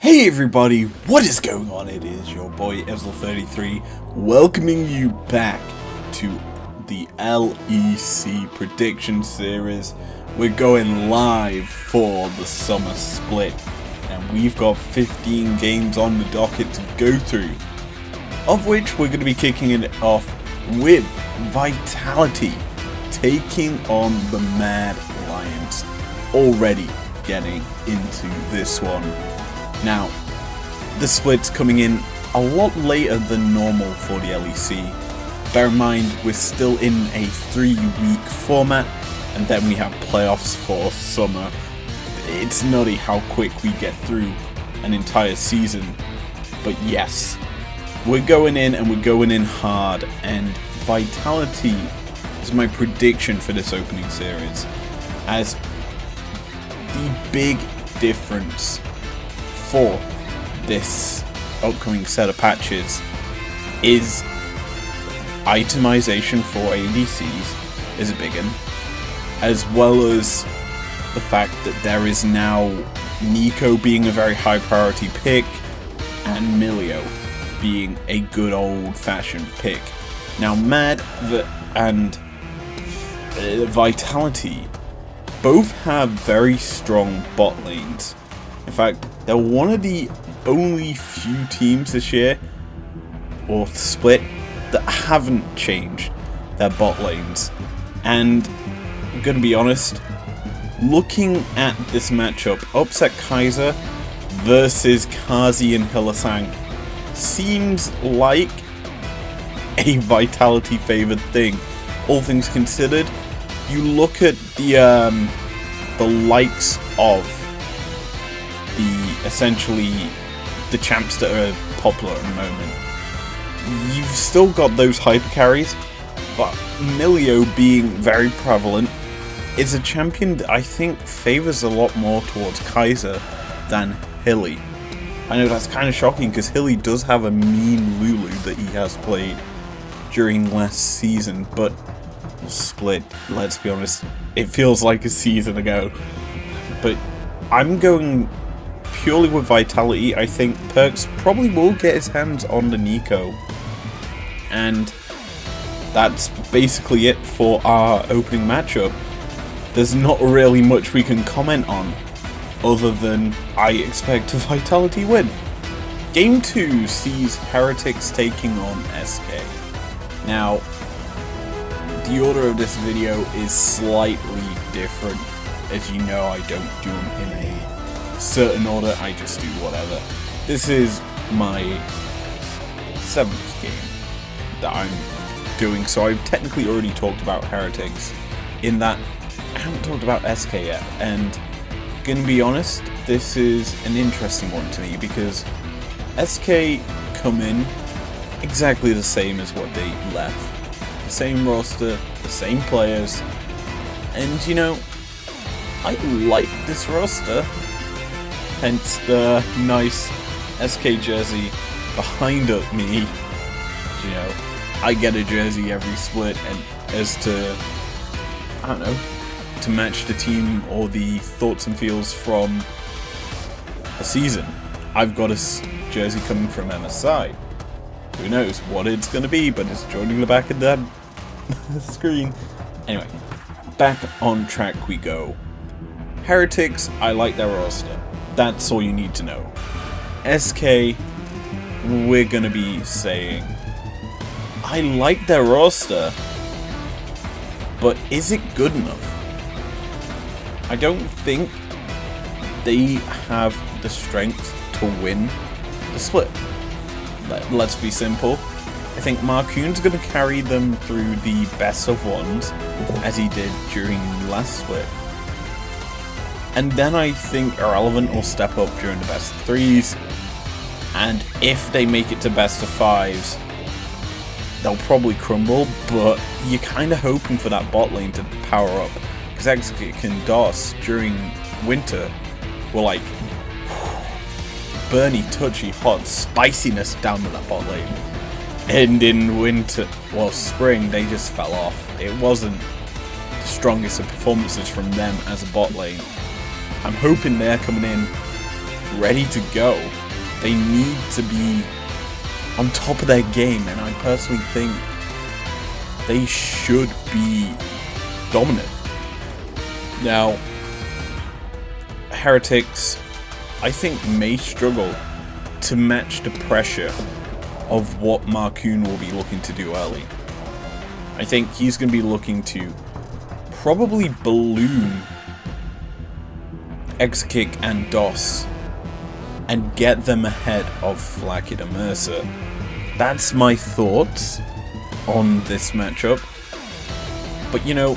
Hey everybody, what is going on? It is your boy Ezl33 welcoming you back to the LEC prediction series. We're going live for the summer split and we've got 15 games on the docket to go through, of which we're going to be kicking it off with Vitality taking on the Mad Lions. Already getting into this one. Now, the split's coming in a lot later than normal for the LEC. Bear in mind, we're still in a 3-week format, and then we have playoffs for summer. It's nutty how quick we get through an entire season. But yes, we're going in and we're going in hard, and Vitality is my prediction for this opening series, as the big difference for this upcoming set of patches is itemization for ADCs is a big one, as well as the fact that there is now Nico being a very high priority pick and Milio being a good old fashioned pick. Now Mad and Vitality both have very strong bot lanes. In fact, they're one of the only few teams this year, or split, that haven't changed their bot lanes. And I'm gonna be honest, looking at this matchup, Upset Kaiser versus Kazi and Hillisang seems like a Vitality favored thing. All things considered, you look at the likes of essentially the champs that are popular at the moment. You've still got those hyper carries, but Milio being very prevalent is a champion that I think favors a lot more towards Kaiser than Hilly. I know that's kind of shocking because Hilly does have a mean Lulu that he has played during last season, but split, let's be honest, it feels like a season ago. But I'm going purely with Vitality. I think Perks probably will get his hands on the Nico, and that's basically it for our opening matchup. There's not really much we can comment on other than I expect a Vitality win. Game 2 sees Heretics taking on SK. Now, the order of this video is slightly different. As you know, I don't do them in a certain order, I just do whatever. This is my 7th game that I'm doing, so I've technically already talked about Heretics, in that I haven't talked about SK yet, and gonna be honest, this is an interesting one to me because SK come in exactly the same as what they left. The same roster, the same players, and you know, I like this roster, hence the nice SK jersey behind me. You know, I get a jersey every split, and as to, I don't know, to match the team or the thoughts and feels from a season. I've got a jersey coming from MSI. Who knows what it's going to be, but it's joining the back of the screen. Anyway, back on track we go. Heretics, I like their roster. That's all you need to know. SK, we're going to be saying, I like their roster, but is it good enough? I don't think they have the strength to win the split. Let's be simple. I think Marcoon's going to carry them through the best of ones, as he did during last split. And then I think Irrelevant will step up during the best of 3s, and if they make it to best of 5s, they'll probably crumble, but you're kind of hoping for that bot lane to power up, because Executive and DOS during winter were like burny, touchy, hot spiciness down to that bot lane. And in winter, well, spring, they just fell off. It wasn't the strongest of performances from them as a bot lane. I'm hoping they're coming in ready to go. They need to be on top of their game, and I personally think they should be dominant. Now, Heretics, I think, may struggle to match the pressure of what Marcoon will be looking to do early. I think he's going to be looking to probably balloon X-Kick and DOS and get them ahead of Flackid and Mercer. That's my thoughts on this matchup. But you know,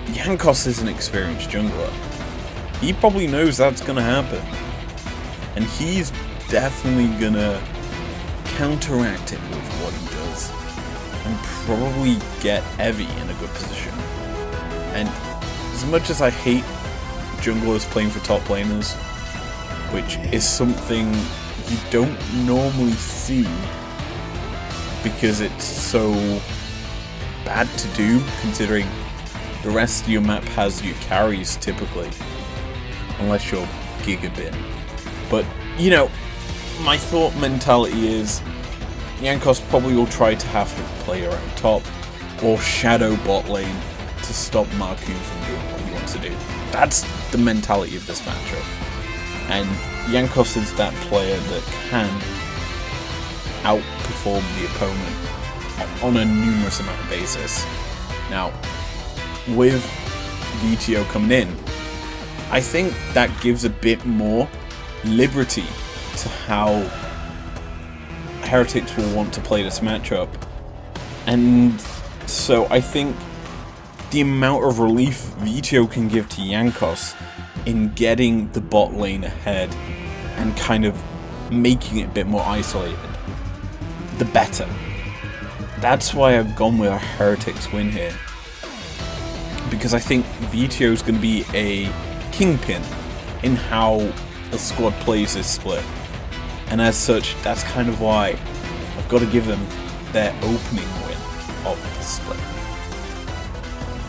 Yankos is an experienced jungler. He probably knows that's going to happen. And he's definitely going to counteract it with what he does. And probably get Evie in a good position. And as much as I hate junglers playing for top laners, which is something you don't normally see because it's so bad to do, considering the rest of your map has your carries typically, unless you're Gigabin. But, you know, my thought mentality is Yankos probably will try to have to play around top or shadow bot lane to stop Marcoon from doing what he wants to do. That's the mentality of this matchup. And Yankos is that player that can outperform the opponent on a numerous amount of basis. Now, with VTO coming in, I think that gives a bit more liberty to how Heretics will want to play this matchup. And so I think the amount of relief VTO can give to Yankos in getting the bot lane ahead and kind of making it a bit more isolated, the better. That's why I've gone with a Heretics win here. Because I think VTO is going to be a kingpin in how the squad plays this split. And as such, that's kind of why I've got to give them their opening win of the split.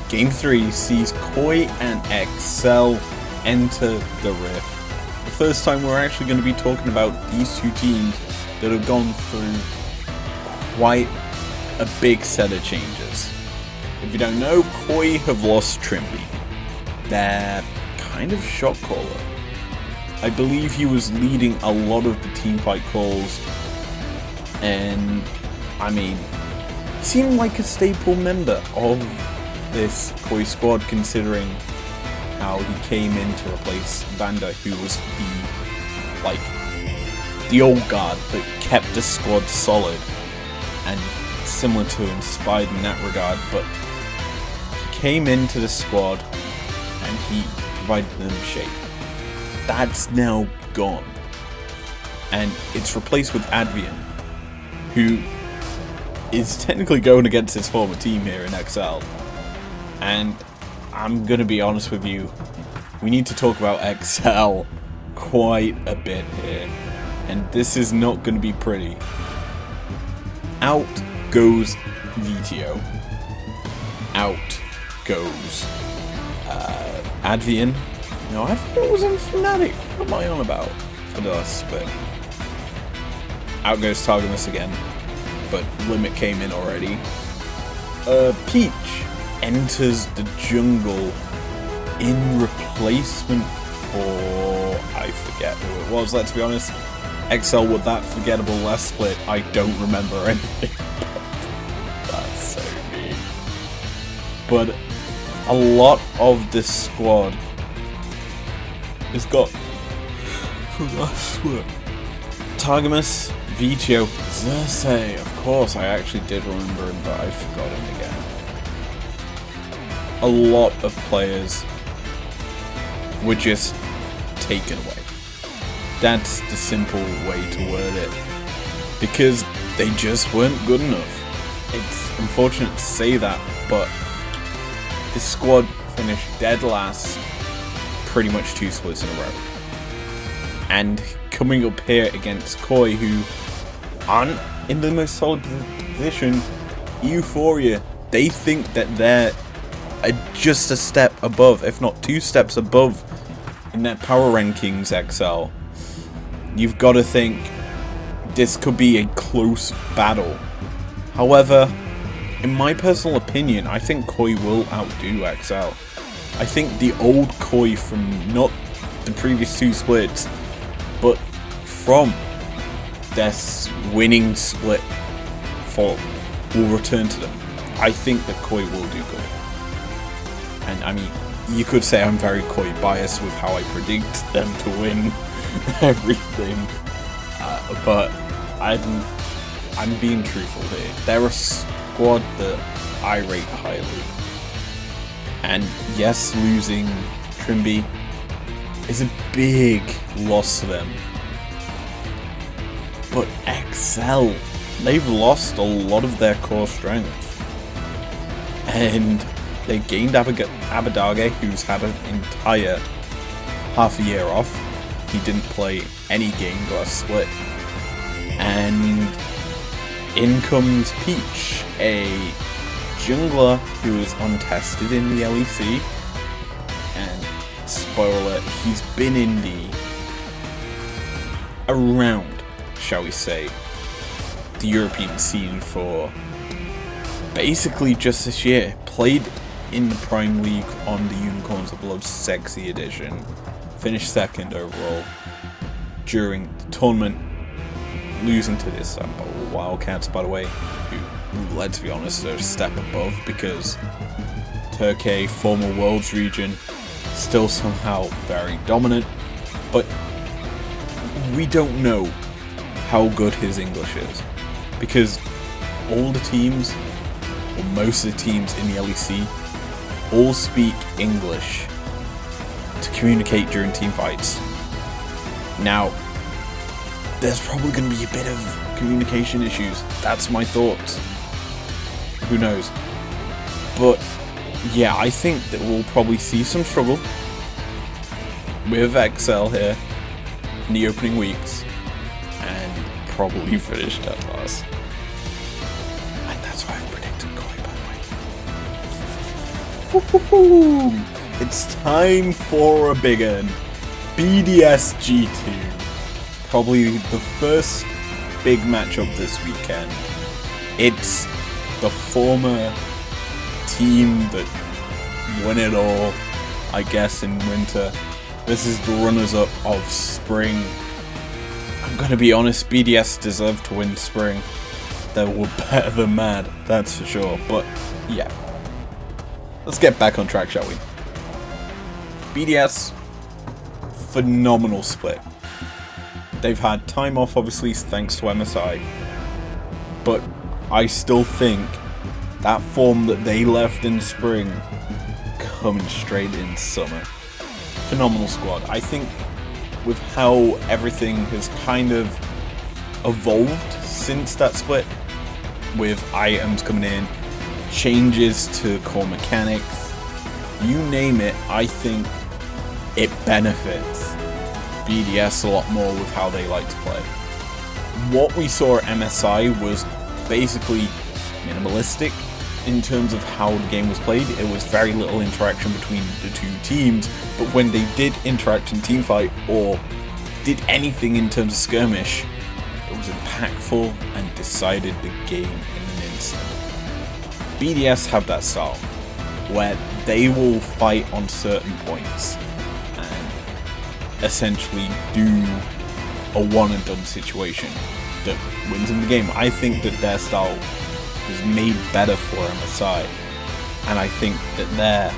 Game 3 sees Koi and Excel enter the Rift. The first time we're actually going to be talking about these two teams that have gone through quite a big set of changes. If you don't know, Koi have lost Trimby, their kind of shot caller. I believe he was leading a lot of the teamfight calls, and I mean, he seemed like a staple member of this Koi squad, considering how he came in to replace Vanda, who was the old guard that kept the squad solid and similar to Inspired in that regard. But he came into the squad and he provided them shape. That's now gone, and it's replaced with Advian, who is technically going against his former team here in XL. And I'm gonna be honest with you, we need to talk about XL quite a bit here, and this is not gonna be pretty. Out goes VTO. Out goes Advian. No, I thought it was on Fnatic. What am I on about? For us, but out goes Targamas again, but Limit came in already. Peach enters the jungle in replacement for, I forget who it was, let's be honest. XL with that forgettable last split, I don't remember anything. That's so mean. But a lot of this squad has got from last split. Targamas, VTO, Xerxes, of course I actually did remember him, but I forgot him again. A lot of players were just taken away. That's the simple way to word it. Because they just weren't good enough. It's unfortunate to say that, but this squad finished dead last pretty much 2 splits in a row. And coming up here against Koi, who aren't in the most solid position, Euphoria, they think that they're just a step above, if not 2 steps above, in their power rankings XL. you've got to think this could be a close battle. However, in my personal opinion, I think Koi will outdo XL. I think the old Koi from not the previous two splits, but from their winning split will return to them. I think that Koi will do good. And I mean, you could say I'm very Koi biased with how I predict them to win everything, but I'm being truthful here. They're a squad that I rate highly. And yes, losing Trimby is a big loss to them. But XL, they've lost a lot of their core strength. And they gained Abadage, who's had an entire half a year off. He didn't play any game last split. And in comes Peach, a jungler who is untested in the LEC. And spoiler, he's been in around, shall we say, the European scene for basically just this year. Played in the Prime League on the Unicorns of Blood Sexy Edition. Finished second overall during the tournament, losing to this Wildcats, by the way, who, let's be honest, are a step above, because Turkey, former Worlds region, still somehow very dominant, but we don't know how good his English is, because all the teams, or most of the teams in the LEC, all speak English to communicate during team fights. Now, there's probably going to be a bit of communication issues. That's my thoughts. Who knows? But yeah, I think that we'll probably see some struggle with XL here in the opening weeks, and probably finish dead last. And that's why I predicted Koi, by the way. It's time for a big one. BDS G2. Probably the first big matchup this weekend. It's the former team that won it all, I guess, in winter. This is the runners-up of spring. I'm gonna be honest, BDS deserved to win spring. They were better than mad, that's for sure. But yeah, let's get back on track, shall we? BDS, phenomenal split. They've had time off, obviously, thanks to MSI. But I still think that form that they left in spring, coming straight in summer. Phenomenal squad. I think with how everything has kind of evolved since that split, with items coming in, changes to core mechanics, you name it, I think it benefits BDS a lot more with how they like to play. What we saw at MSI was basically minimalistic in terms of how the game was played. It was very little interaction between the two teams, but when they did interact in teamfight or did anything in terms of skirmish, it was impactful and decided the game in an instant. BDS have that style where they will fight on certain points and essentially do a one and done situation that wins in the game. I think that their style was made better for MSI, and I think that they're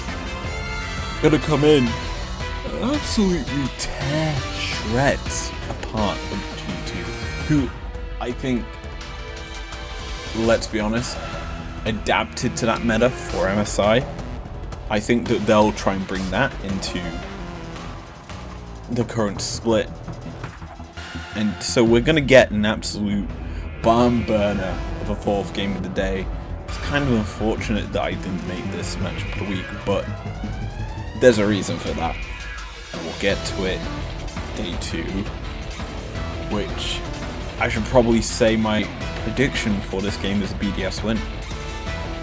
gonna come in and absolutely tear shreds apart of G2, who I think, let's be honest, adapted to that meta for MSI. I think that they'll try and bring that into the current split, and so we're gonna get an absolute barn burner of a fourth game of the day. It's kind of unfortunate that I didn't make this matchup of the week, but there's a reason for that, and we'll get to it day 2, which I should probably say my prediction for this game is a BDS win.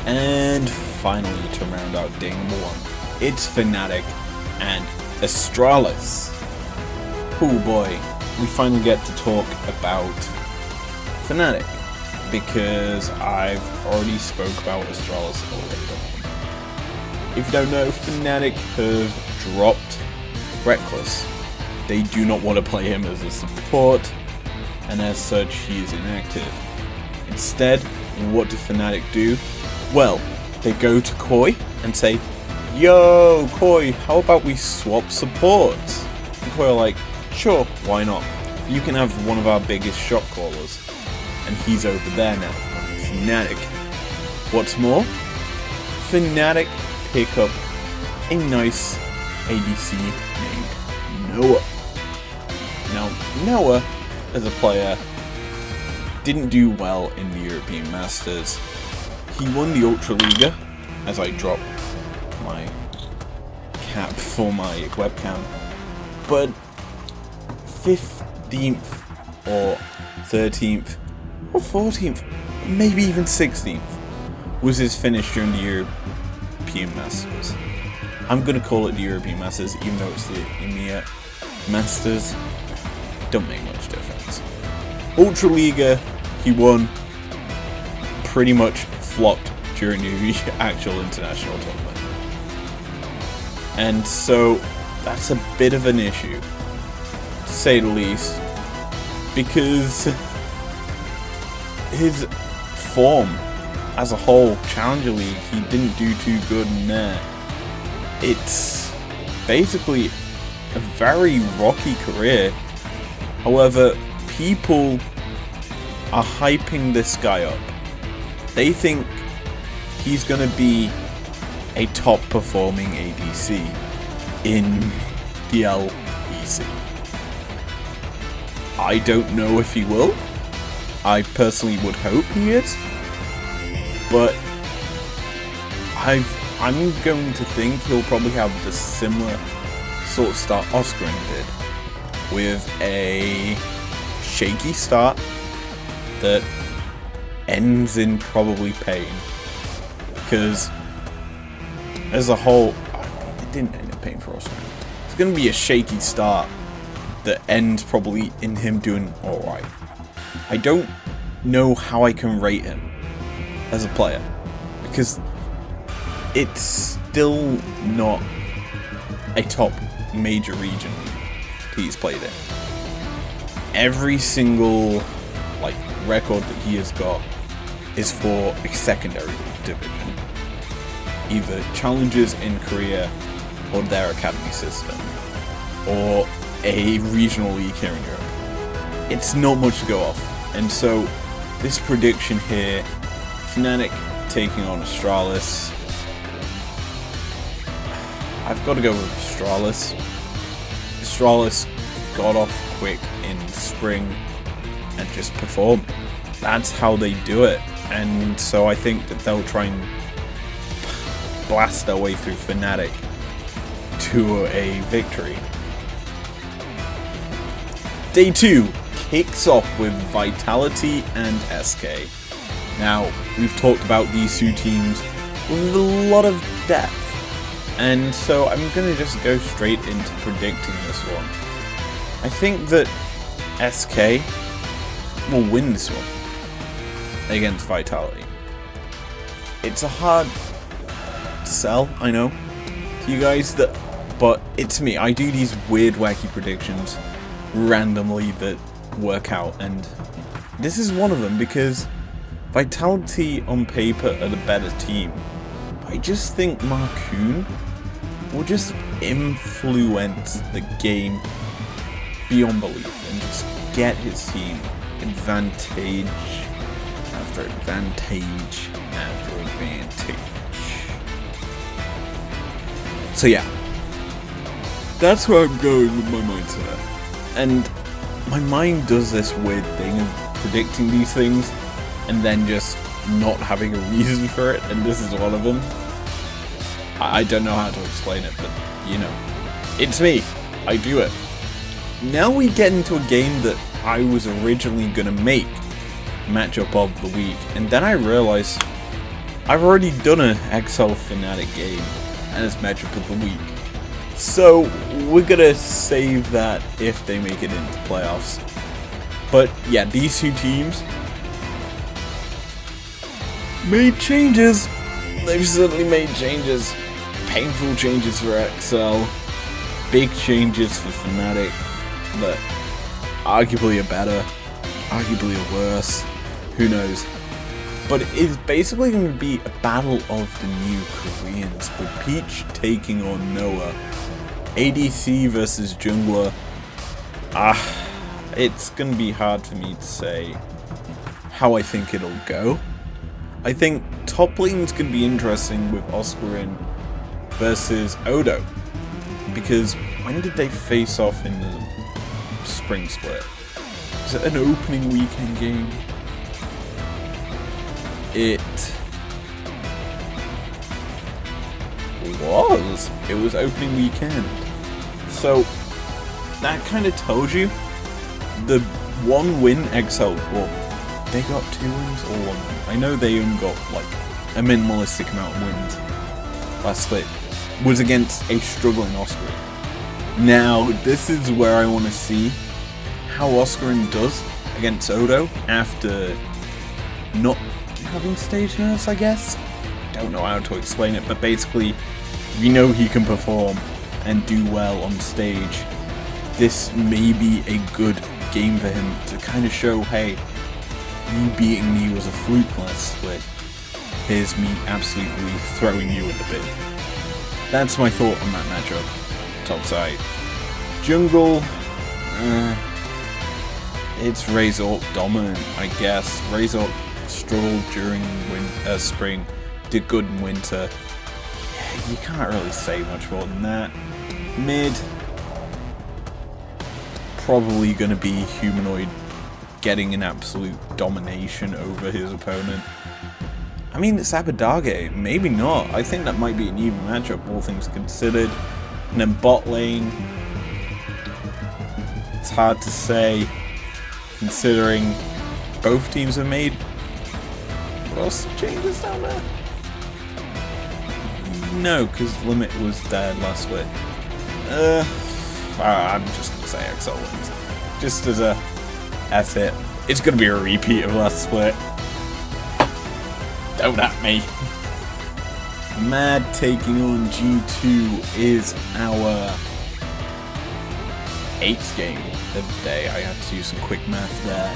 And finally, to round out day number 1, it's Fnatic and Astralis. Oh boy, we finally get to talk about Fnatic, because I've already spoke about Astralis already. If you don't know, Fnatic have dropped Reckless. They do not want to play him as a support, and as such, he is inactive. Instead, what do Fnatic do? Well, they go to Koi and say, "Yo, Koi, how about we swap supports?" And Koi are like, "Sure, why not? You can have one of our biggest shot callers." And he's over there now, Fnatic. What's more, Fnatic pick up a nice ADC named Noah. Now, Noah, as a player, didn't do well in the European Masters. He won the Ultra Liga, as I drop my cap for my webcam, but 15th or 13th or 14th, maybe even 16th was his finish during the European Masters. I'm gonna call it the European Masters, even though it's the EMEA Masters. Don't make much difference. Ultra Liga, he won, pretty much flopped during the actual international tournament. And so that's a bit of an issue, to say the least, because his form as a whole, Challenger League, he didn't do too good in there. It's basically a very rocky career. However, people are hyping this guy up. They think he's going to be a top performing ADC in the LEC. I don't know if he will. I personally would hope he is. But I'm going to think he'll probably have the similar sort of start Oscarin did, with a shaky start that ends in probably pain. Because as a whole, it didn't end in pain for Oscarin. It's going to be a shaky start that ends probably in him doing alright. I don't know how I can rate him as a player, because it's still not a top major region he's played in. Every single record that he has got is for a secondary division, either challenges in Korea or their academy system, or a regional league here in Europe. It's not much to go off, and so this prediction here, Fnatic taking on Astralis, I've got to go with Astralis. Astralis got off quick in spring and just performed. That's how they do it, and so I think that they'll try and blast their way through Fnatic to a victory. Day 2 kicks off with Vitality and SK. Now, we've talked about these two teams with a lot of depth, and so I'm going to just go straight into predicting this one. I think that SK will win this one against Vitality. It's a hard sell, I know, to you guys, but it's me. I do these weird, wacky predictions randomly that work out, and this is one of them, because Vitality on paper are the better team. I just think Marcoon will just influence the game beyond belief and just get his team advantage after advantage after advantage. So yeah, that's where I'm going with my mindset. And my mind does this weird thing of predicting these things and then just not having a reason for it, and this is one of them. I don't know how to explain it, but you know, it's me. I do it. Now we get into a game that I was originally gonna make matchup of the week, and then I realized I've already done an XL Fnatic game as matchup of the week. So we're gonna save that if they make it into playoffs. But yeah, these two teams made changes. They've certainly made changes. Painful changes for XL. Big changes for Fnatic that arguably are better, arguably are worse. Who knows? But it's basically going to be a battle of the new Koreans, with Peach taking on Noah. ADC versus Jungler. It's going to be hard for me to say how I think it'll go. I think top lane's going to be interesting with Oscarin versus Odo. Because when did they face off in the spring split? Was it an opening weekend game? It was opening weekend. So that kind of tells you the one win XL, well, they got 2 wins or 1 win. I know they only got like a minimalistic amount of wins last split, was against a struggling Oscarin. Now this is where I want to see how Oscarin does against Odo after not having stage nerfs, I guess. Don't know how to explain it, but basically we know he can perform and do well on stage. This may be a good game for him to kind of show, hey, you beating me was a flukeless split. Here's me absolutely throwing you in the bin. That's my thought on that matchup. Top side. Jungle, it's Razork dominant, I guess. Razork struggled during spring, did good in winter. Yeah, you can't really say much more than that. Mid, probably going to be Humanoid getting an absolute domination over his opponent. I mean, it's Abadage, maybe not. I think that might be an even matchup, all things considered. And then bot lane, it's hard to say, considering both teams have made changes down there. No, because Limit was dead last split. I'm just gonna say XL wins, just as a effort. It's gonna be a repeat of last split. Don't at me. Mad taking on G2 is our 8th game of the day. I had to do some quick math there.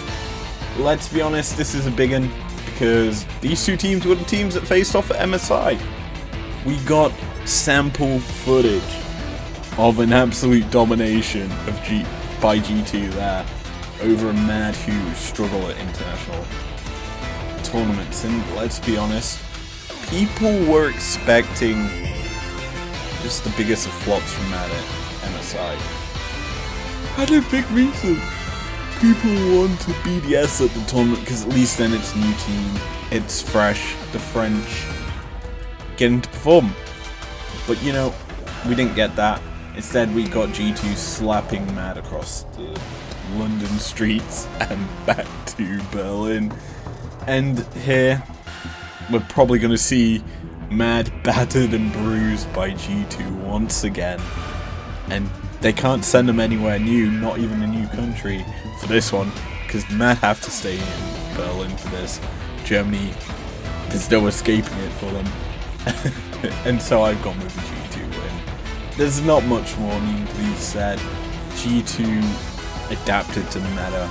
Let's be honest, this is a big one, because these two teams were the teams that faced off at MSI. We got sample footage of an absolute domination by G2 there over a Mad huge struggle at international tournaments. And let's be honest, people were expecting just the biggest of flops from Mad at MSI. I had a big reason. People want to BDS at the tournament because at least then it's a new team, it's fresh, the French getting to perform. But you know, we didn't get that. Instead we got G2 slapping Mad across the London streets and back to Berlin. And here we're probably going to see Mad battered and bruised by G2 once again. And they can't send them anywhere new, not even a new country for this one, because Mad have to stay in Berlin for this. Germany, there's no escaping it for them. And so I've gone with the G2 win. There's not much more needing to be said. G2 adapted to the meta.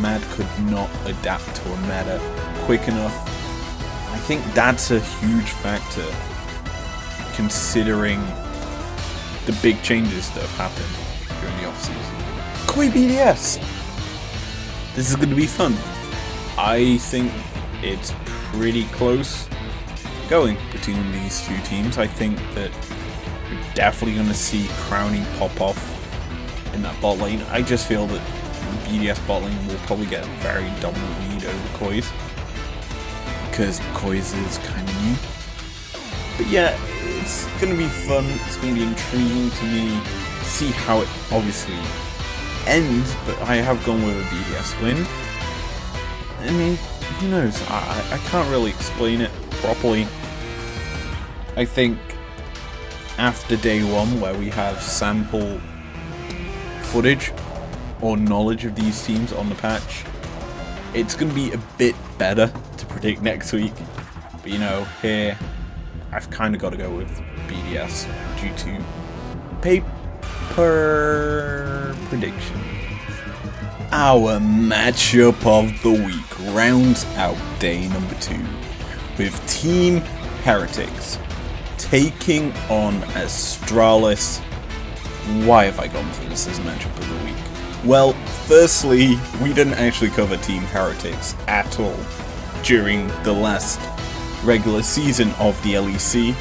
Mad could not adapt to a meta quick enough. I think that's a huge factor, considering the big changes that have happened during the off-season. Koi BDS! This is going to be fun. I think it's pretty close going between these two teams. I think that we're definitely going to see Crowning pop off in that bot lane. I just feel that the BDS bot lane will probably get a very dominant lead over Koi's, because Koi's is kind of new. But yeah, it's going to be fun, it's going to be intriguing to me to see how it obviously ends, but I have gone with a BDS win. I mean, who knows, I can't really explain it properly. I think after day 1 where we have sample footage or knowledge of these teams on the patch, it's going to be a bit better to predict next week. But you know, here I've kind of got to go with BDS due to paper prediction. Our matchup of the week rounds out day number 2 with Team Heretics taking on Astralis. Why have I gone for this as matchup of the week? Well, firstly, we didn't actually cover Team Heretics at all during the last regular season of the LEC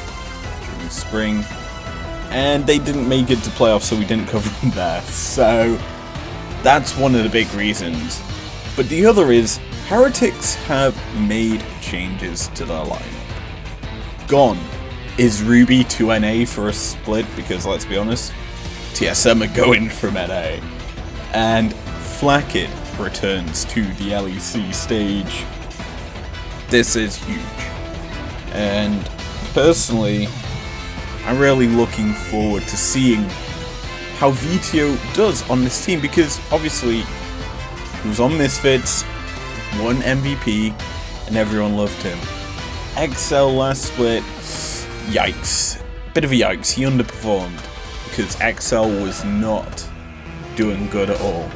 during spring, and they didn't make it to playoffs, so we didn't cover them there. So that's one of the big reasons. But the other is, Heretics have made changes to their lineup. Gone is Ruby to NA for a split, because let's be honest, TSM are going from NA. And Flackid returns to the LEC stage. This is huge. And personally, I'm really looking forward to seeing how VTO does on this team, because obviously he was on Misfits, won MVP, and everyone loved him. XL last split, yikes. Bit of a yikes, he underperformed because XL was not doing good at all.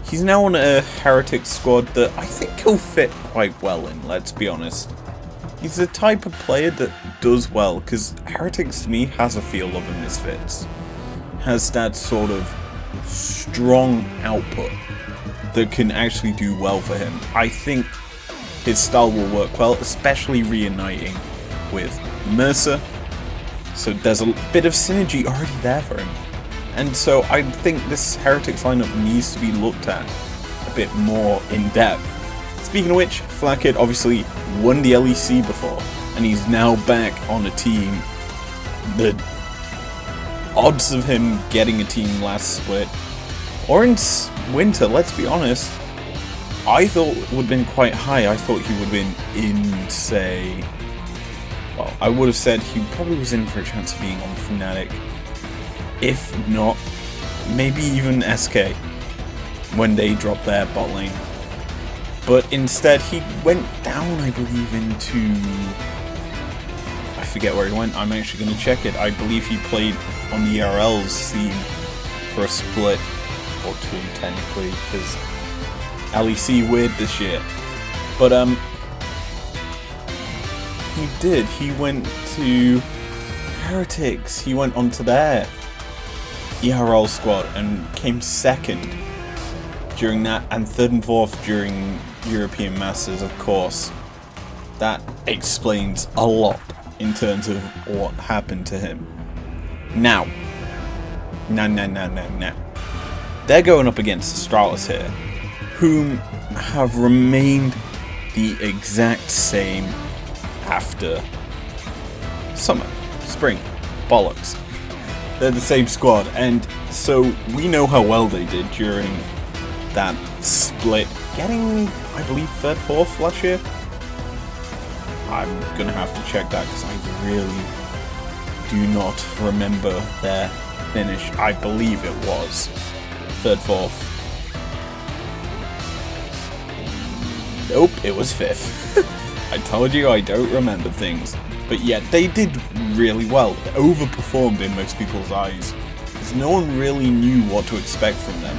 He's now on a Heretics squad that I think he'll fit quite well in, let's be honest. He's the type of player that does well, because Heretics to me has a feel of a Misfits. Has that sort of strong output that can actually do well for him. I think his style will work well, especially reuniting with Mercer. So there's a bit of synergy already there for him. And so I think this Heretics lineup needs to be looked at a bit more in depth. Speaking of which, Flackid obviously won the LEC before, and he's now back on a team. The odds of him getting a team last split, or in winter, let's be honest, I thought would have been quite high. I thought he would have been in, say, well, I would have said he probably was in for a chance of being on Fnatic. If not, maybe even SK when they dropped their bot lane. But instead, he went down, I believe, into... I forget where he went. I'm actually going to check it. I believe he played on the ERL's scene for a split or two, technically, because LEC weird this year. But he did. He went to Heretics. He went onto their ERL squad and came second during that, and third and fourth during European Masters, of course. That explains a lot in terms of what happened to him. Now. They're going up against Astralis here, whom have remained the exact same after summer, spring, bollocks. They're the same squad, and so we know how well they did during that split, getting, I believe, third, fourth last year. I'm gonna have to check that because I really do not remember their finish. I believe it was third, fourth. Nope, it was fifth. I told you I don't remember things. But yet, they did really well. They overperformed in most people's eyes, because no one really knew what to expect from them.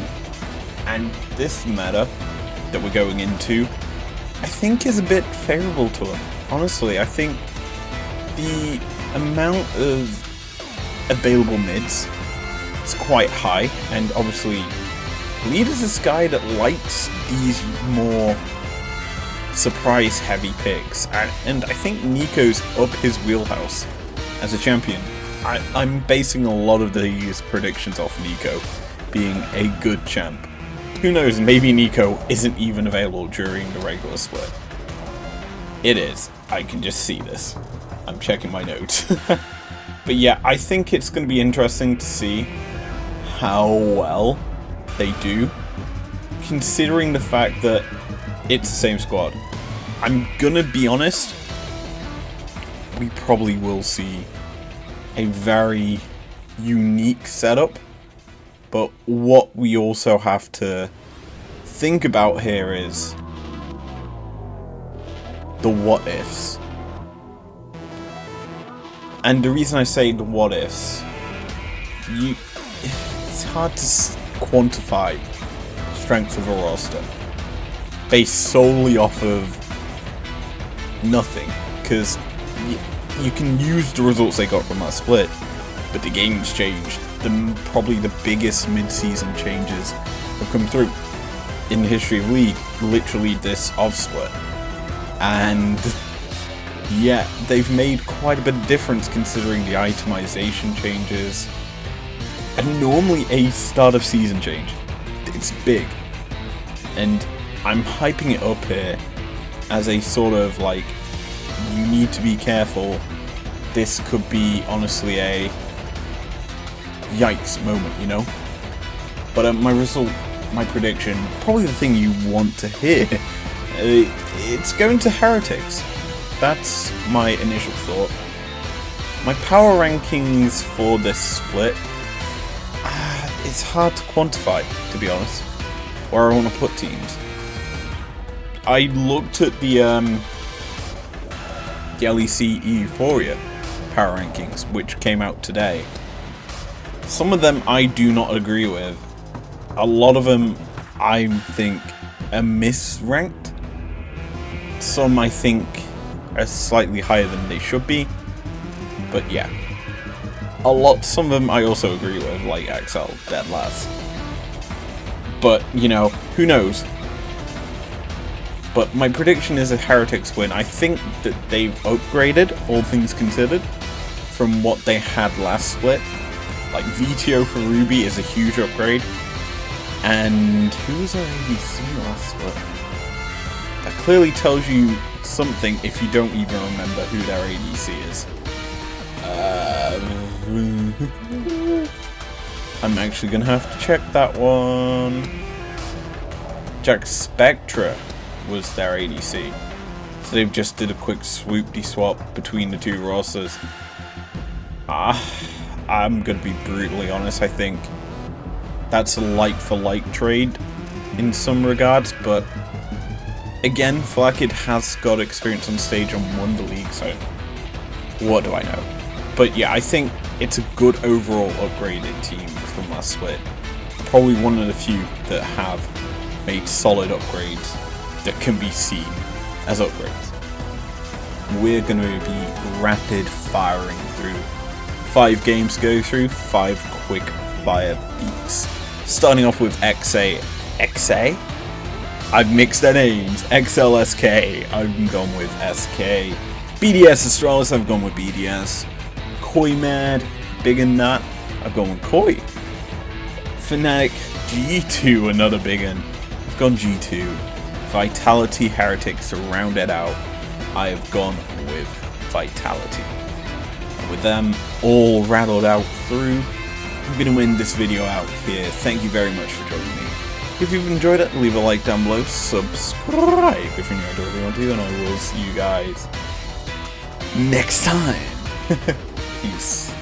And this meta that we're going into, I think is a bit favourable to them. Honestly, I think the amount of available mids is quite high, and obviously Lead is this guy that likes these more surprise heavy picks, and I think Nico's up his wheelhouse as a champion. I'm basing a lot of these predictions off Nico being a good champ. Who knows, maybe Nico isn't even available during the regular split. It is. I can just see this. I'm checking my notes. But yeah, I think it's going to be interesting to see how well they do, considering the fact that it's the same squad. I'm gonna be honest, we probably will see a very unique setup, but what we also have to think about here is the what ifs. And the reason I say the what ifs, it's hard to quantify strength of a roster based solely off of nothing, because you can use the results they got from that split, but the game's changed. Probably the biggest mid-season changes have come through in the history of League, literally this off split. And yeah, they've made quite a bit of difference considering the itemization changes. And normally a start of season change, it's big. And I'm hyping it up here as a sort of like, you need to be careful. This could be honestly a yikes moment, you know? But my prediction, probably the thing you want to hear, it's going to Heretics. That's my initial thought. My power rankings for this split, it's hard to quantify, to be honest, where I want to put teams. I looked at the LEC Euphoria power rankings, which came out today. Some of them I do not agree with. A lot of them I think are misranked. Some I think are slightly higher than they should be. But yeah. Some of them I also agree with, like XL, dead last. But, you know, who knows? But my prediction is a Heretics win. I think that they've upgraded, all things considered, from what they had last split. Like, VTO for Ruby is a huge upgrade. And who was our ADC last split? That clearly tells you something if you don't even remember who their ADC is. I'm actually gonna have to check that one. Jack Spectra was their ADC. So they've just did a quick swoop-de-swap between the two rosters. I'm gonna be brutally honest, I think that's a like-for-like trade in some regards, but again, Flakkid has got experience on stage and won the league, so what do I know? But yeah, I think it's a good overall upgraded team from last split. Probably one of the few that have made solid upgrades that can be seen as upgrades. We're going to be rapid firing through 5 games to go through, 5 quick fire beats. Starting off with XA? I've mixed their names. XLSK, I've gone with SK. BDS Astralis, I've gone with BDS. Koi Mad, big in that, I've gone with Koi. Fnatic G2, another big one, I've gone G2. Vitality Heretics to round it out, I have gone with Vitality. And with them all rattled out through, I'm going to end this video out here. Thank you very much for joining me. If you've enjoyed it, leave a like down below, subscribe if you're new to what you want to, and I will see you guys next time. Peace.